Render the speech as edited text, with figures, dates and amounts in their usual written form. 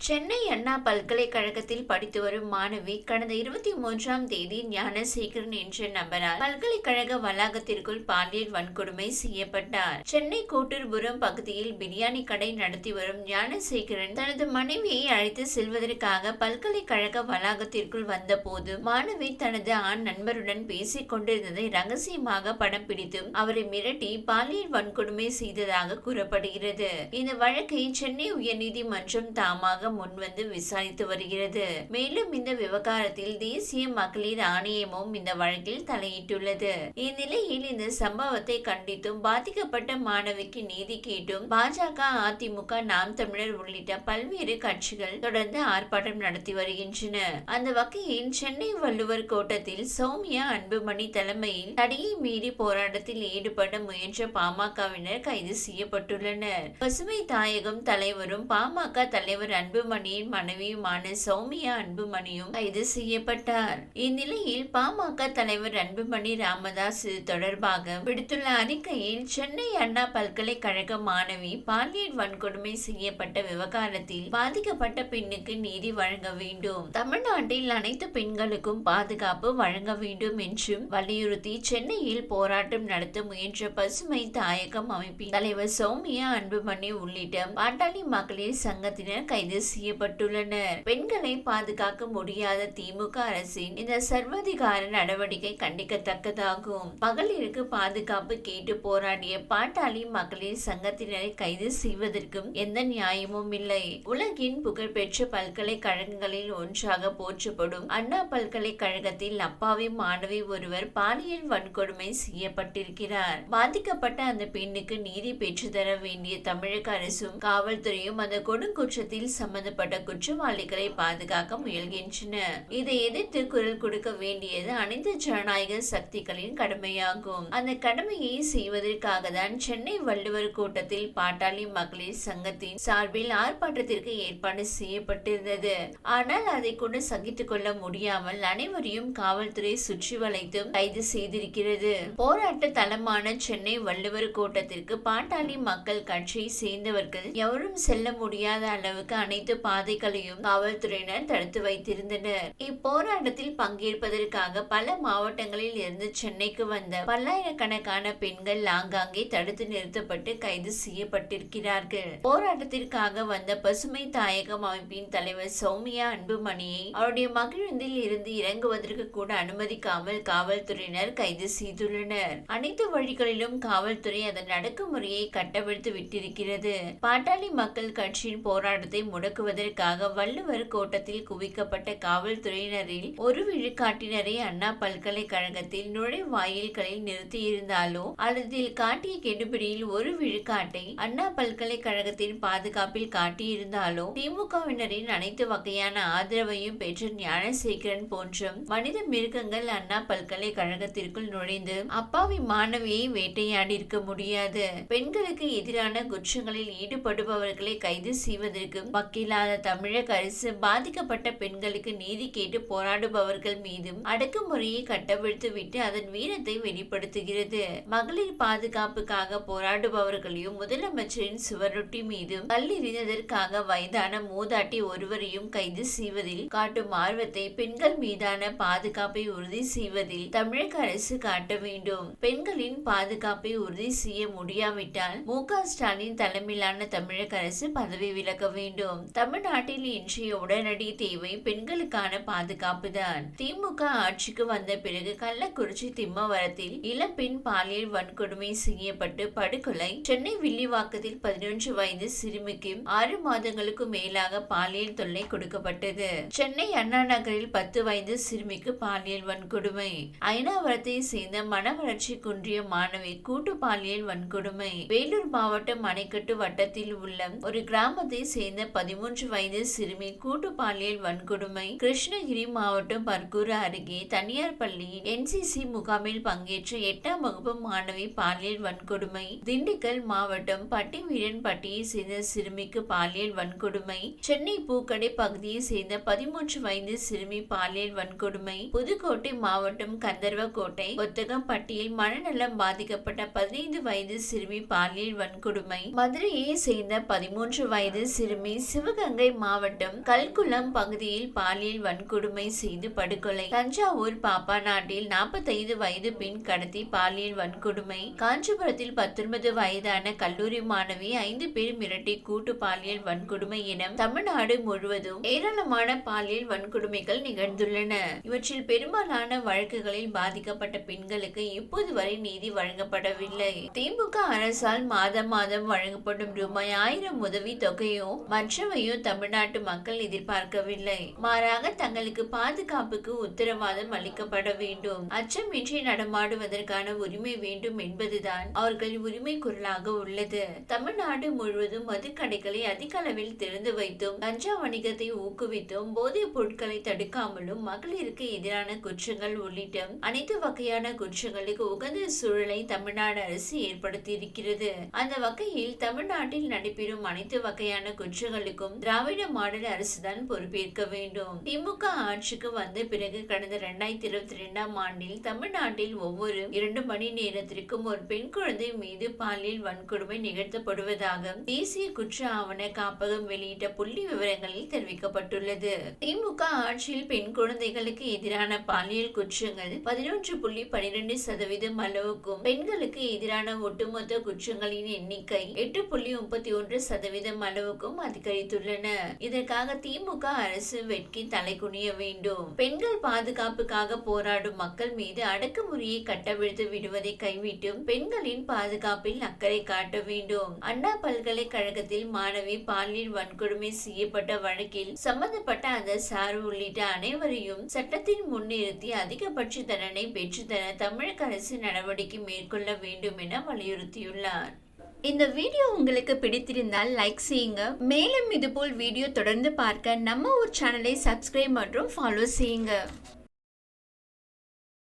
சென்னை அண்ணா பல்கலைக்கழகத்தில் படித்து வரும் மாணவி கடந்த 23ஆம் தேதி ஞானசேகரன் என்ற நபரால் பல்கலைக்கழக வளாகத்திற்குள் பாலியல் வன்கொடுமை செய்யப்பட்டார். சென்னை கோட்டூர்புரம் பகுதியில் பிரியாணி கடை நடத்தி வரும் ஞானசேகரன் தனது மனைவியை அழைத்து செல்வதற்காக பல்கலைக்கழக வளாகத்திற்குள் வந்தபோது மாணவி தனது ஆண் நண்பருடன் பேசிக் கொண்டிருந்ததை ரகசியமாக படம் பிடித்தும் அவரை மிரட்டி பாலியல் வன்கொடுமை செய்ததாக கூறப்படுகிறது. இந்த வழக்கை சென்னை உயர்நீதிமன்றம் தாமாக முன்வந்து விசாரித்து வருகிறது. மேலும் இந்த விவகாரத்தில் தேசிய மகளிர் ஆணையமும் இந்த வழக்கில் தலையிட்டுள்ளது. இந்நிலையில் இந்த சம்பவத்தை கண்டித்தும் பாதிக்கப்பட்ட மாணவிக்கு நீதி கேட்டும் பாஜக, அதிமுக, நாம் தமிழர் உள்ளிட்ட பல்வேறு கட்சிகள் தொடர்ந்து ஆர்ப்பாட்டம் நடத்தி வருகின்றன. அந்த வகையில் சென்னை வள்ளுவர் கோட்டத்தில் சௌமியா அன்புமணி தலைமையில் தடையை மீறி போராட்டத்தில் ஈடுபட முயன்ற பாமகவினர் கைது செய்யப்பட்டுள்ளனர். பசுமை தாயகம் தலைவரும் பாமக தலைவர் அன்புமணியின் மனைவியுமான சௌமியா அன்புமணியும் கைது செய்யப்பட்டார். இந்நிலையில் பாமக தலைவர் அன்புமணி ராமதாஸ் இது தொடர்பாக விடுத்துள்ள அறிக்கையில், சென்னை அண்ணா பல்கலைக்கழக மாணவி பாலியல் வன்கொடுமை செய்யப்பட்ட விவகாரத்தில் பாதிக்கப்பட்ட பெண்ணுக்கு நீதி வழங்க வேண்டும், தமிழ்நாட்டில் அனைத்து பெண்களுக்கும் பாதுகாப்பு வழங்க வேண்டும் என்றும் வலியுறுத்தி சென்னையில் போராட்டம் நடத்த முயன்ற பசுமை தாயகம் அமைப்பின் தலைவர் சௌமியா அன்புமணி உள்ளிட்ட பாட்டாளி மகளிர் சங்கத்தினர் கைது செய்யப்பட்டுள்ளனர். பெண்களை பாதுகாக்க முடியாத திமுக அரசின் இந்த சர்வாதிகார நடவடிக்கை கண்டிக்கத்தக்கதாகும். மகளிருக்கு பாதுகாப்பு கேட்டு போராடிய பாட்டாளி மகளிர் சங்கத்தினரை கைது செய்வதற்கும் எந்த நியாயமும் இல்லை. உலகின் புகழ்பெற்ற பல்கலைக்கழகங்களில் ஒன்றாக போற்றப்படும் அண்ணா பல்கலைக்கழகத்தில் அப்பாவி மாணவி ஒருவர் பாலியல் வன்கொடுமை செய்யப்பட்டிருக்கிறார். பாதிக்கப்பட்ட அந்த பெண்ணுக்கு நீதி பெற்றுத்தர வேண்டிய தமிழக அரசும் காவல்துறையும் அந்த கொடுங்குற்றத்தில் சம்பந்தப்பட்ட குற்றவாளிகளை பாதுகாக்க முயல்கின்றன. இதை எதிர்த்து குரல் கொடுக்க வேண்டியது அனைத்து ஜனநாயக சக்திகளின் கடமையாகும். அந்த கடமையை செய்வதற்காக தான் சென்னை வள்ளுவர் கூட்டத்தில் பாட்டாளி மகளிர் சங்கத்தின் சார்பில் ஆர்ப்பாட்டத்திற்கு ஏற்பாடு செய்யப்பட்டிருந்தது. ஆனால் அதை கூட சகித்துக் கொள்ள முடியாமல் அனைவரையும் காவல்துறை சுற்றி வளைத்தும் கைது செய்திருக்கிறது. போராட்ட தளமான சென்னை வள்ளுவர் கூட்டத்திற்கு பாட்டாளி மக்கள் கட்சியை சேர்ந்தவர்கள் எவரும் செல்ல முடியாத அளவுக்கு அனைத்து பாதைகளையும் காவல்துறையினர் தடுத்து வைத்திருந்தனர். இப்போராட்டத்தில் பங்கேற்பதற்காக பல மாவட்டங்களில் இருந்து சென்னைக்கு வந்த பல்லாயிரக்கணக்கான பெண்கள் ஆங்காங்கே தடுத்து நிறுத்தப்பட்டு கைது செய்யப்பட்டிருக்கிறார்கள். போராட்டத்திற்காக வந்த பசுமை தாயகம் அமைப்பின் தலைவர் சௌமியா அன்புமணியை அவருடைய மகிழுந்தில் இருந்து இறங்குவதற்கு கூட அனுமதிக்காமல் காவல்துறையினர் கைது செய்துள்ளனர். அனைத்து வழிகளிலும் காவல்துறை அதன் அடக்குமுறையை கட்டவிழ்த்து விட்டிருக்கிறது. பாட்டாளி மக்கள் கட்சியின் போராட்டத்தை முடக்குவதற்காக வள்ளுவர் கோட்டத்தில் குவிக்கப்பட்ட காவல்துறையினரில் ஒரு விழுக்காட்டினரை அண்ணா பல்கலைக்கழகத்தில் நுழைவாயில்களில் நிறுத்தியிருந்தாலோ அல்லது காட்டிய கெடுபிடியில் ஒரு விழுக்காட்டை அண்ணா பல்கலைக்கழகத்தின் பாதுகாப்பில் காட்டியிருந்தாலோ திமுகவினரின் அனைத்து வகையான ஆதரவையும் பெற்ற ஞானசேகரன் போன்ற மனித மிருகங்கள் அண்ணா பல்கலைக்கழகத்திற்குள் நுழைந்து அப்பாவி மாணவியை வேட்டையாடி இருக்க முடியாது. பெண்களுக்கு எதிரான குற்றங்களில் ஈடுபடுபவர்களை கைது செய்வதற்கு வக்கீலாத தமிழக அரசு பாதிக்கப்பட்ட பெண்களுக்கு நீதி கேட்டு போராடுபவர்கள் மீதும் அடக்குமுறையை கட்டவிழ்த்து விட்டு அதன் வீரத்தை வெளிப்படுத்துகிறது. மகளிர் பாதுகாப்புக்காக போராடுபவர்களையும் முதலமைச்சரின் சுவரொட்டி மீதும் கல்லெறிந்ததற்காக வயதான மூதாட்டி ஒருவரையும் கைது செய்வதில் காட்டும் ஆர்வத்தை பெண்கள் மீதான பாதுகாப்பை உறுதி செய்வதில் தமிழக அரசு காட்ட வேண்டும். பெண்களின் பாதுகாப்பை உறுதி செய்ய முடியாவிட்டால் மு.க. ஸ்டாலின் தலைமையிலான தமிழக அரசு பதவி விலக வேண்டும். தமிழ்நாட்டில் இன்றைய உடனடி தேவை பெண்களுக்கான பாதுகாப்பு தான். திமுக ஆட்சிக்கு வந்த பிறகு கள்ளக்குறிச்சி திம்மவரத்தில் இளம்பெண் பாலியல் வன்கொடுமை செய்யப்பட்டு படுகொலை, சென்னை வில்லிவாக்கத்தில் 11 வயது சிறுமிக்கு 6 மாதங்களுக்கு மேலாக பாலியல் தொல்லை கொடுக்கப்பட்டது. சென்னை அண்ணா நகரில் 10 வயது சிறுமிக்கு பாலியல் வன்கொடுமை, ஐனாவரத்தை சேர்ந்த மனவளர்ச்சி குன்றிய மாணவி கூட்டு பாலியல் வன்கொடுமை, வேலூர் மாவட்டம் அணைக்கட்டு வட்டத்தில் உள்ள ஒரு கிராமத்தை சேர்ந்த 13 வயது சிறுமி கூட்டு பாலியல் வன்கொடுமை, கிருஷ்ணகிரி மாவட்டம் பர்கூர் அருகே தனியார் பள்ளியில் என்சிசி முகாமில் பங்கேற்ற 8ஆம் வகுப்பு மாணவி பாலியல் வன்கொடுமை, திண்டுக்கல் மாவட்டம் பட்டிவீரன்பட்டியை சேர்ந்த சிறுமிக்கு பாலியல் வன்கொடுமை, சென்னை பூக்கடை பகுதியை சேர்ந்த 13 வயது சிறுமி பாலியல் வன்கொடுமை, புதுக்கோட்டை மாவட்டம் கந்தர்வக்கோட்டை கொத்தகம்பட்டியில் மனநலம் பாதிக்கப்பட்ட 15 வயது சிறுமி பாலியல் வன்கொடுமை, மதுரையை சேர்ந்த 13 வயது சிறுமி சிவ சிவகங்கை மாவட்டம் கல்குளம் பகுதியில் பாலியல் வன்கொடுமை செய்து படுகொலை. தஞ்சாவூர் பாப்பாநாட்டில் 45 வயது பெண் கடத்தி பாலியல் வன்கொடுமை. காஞ்சிபுரத்தில் 19 வயதான கல்லூரி மாணவி 5 பேர் மிரட்டி கூட்டு பாலியல் வன்கொடுமை என தமிழ்நாடு முழுவதும் ஏராளமான பாலியல் வன்கொடுமைகள் நிகழ்ந்துள்ளன. இவற்றில் பெரும்பாலான வழக்குகளில் பாதிக்கப்பட்ட பெண்களுக்கு இப்போது வரை நீதி வழங்கப்படவில்லை. திமுக அரசால் மாதம் வழங்கப்படும் ரூபாய் 1000 உதவி தொகையோ மற்றவையோ தமிழ்நாட்டு மக்கள் எதிர்பார்க்கவில்லை. மாறாக தங்களுக்கு பாதுகாப்புக்கு உத்தரவாதம் அளிக்கப்பட வேண்டும், அச்சமின்றி நடமாடுவதற்கான உரிமை வேண்டும் என்பதுதான் அவர்கள் உரிமை குரலாக உள்ளது. தமிழ்நாடு முழுவதும் மதுக்கடைகளை அதிக அளவில் திறந்து வைத்தும் கஞ்சா வணிகத்தை ஊக்குவித்தும் போதைப் பொருட்களை தடுக்காமலும் மகளிருக்கு எதிரான குற்றங்கள் உள்ளிட்ட அனைத்து வகையான குற்றங்களுக்கு உகந்த சூழலை தமிழ்நாடு அரசு ஏற்படுத்தியிருக்கிறது. அந்த வகையில் தமிழ்நாட்டில் நடைபெறும் அனைத்து வகையான குற்றங்களுக்கும் திராவிட மாடல் அரசுதான் பொறுப்பேற்க வேண்டும். திமுக ஆட்சிக்கு வந்த பிறகு கடந்த 2022ஆம் ஆண்டில் தமிழ்நாட்டில் ஒவ்வொரு 2 மணி நேரத்திற்கும் ஒரு பெண் குழந்தை மீது பாலியல் வன்கொடுமை நிகழ்த்தப்படுவதாக தேசிய குற்ற ஆவண காப்பகம் வெளியிட்ட புள்ளி விவரங்களில் தெரிவிக்கப்பட்டுள்ளது. திமுக ஆட்சியில் பெண் குழந்தைகளுக்கு எதிரான பாலியல் குற்றங்கள் 11.12% அளவுக்கும், பெண்களுக்கு எதிரான ஒட்டுமொத்த குற்றங்களின் எண்ணிக்கை 8.31% அளவுக்கும் அதிகரித்துள்ளன. இதற்காக திமுக அரசு வெட்கி தலைகுனிய வேண்டும். பெண்கள் பாதுகாப்புக்காக போராடும் மக்கள் மீது அடக்குமுறையை கட்டவிழ்த்து விடுவதை கைவிட்டு பெண்களின் பாதுகாப்பில் அக்கறை காட்ட வேண்டும். அண்ணா பல்கலைக்கழகத்தில் மாணவி பாலியல் வன்கொடுமை செய்யப்பட்ட வழக்கில் சம்பந்தப்பட்ட அந்த சார்பு உள்ளிட்ட அனைவரையும் சட்டத்தின் முன்னிறுத்தி அதிகபட்ச தண்டனை பெற்றுத்தர தமிழக அரசு நடவடிக்கை மேற்கொள்ள வேண்டும் என வலியுறுத்தியுள்ளார். இந்த வீடியோ உங்களுக்கு பிடித்திருந்தால் லைக் செய்யுங்க. மேலும் இதுபோல் வீடியோ தொடர்ந்து பார்க்க நம்ம ஒரு சேனலை சப்ஸ்கிரைப் மற்றும் ஃபாலோ செய்யுங்க.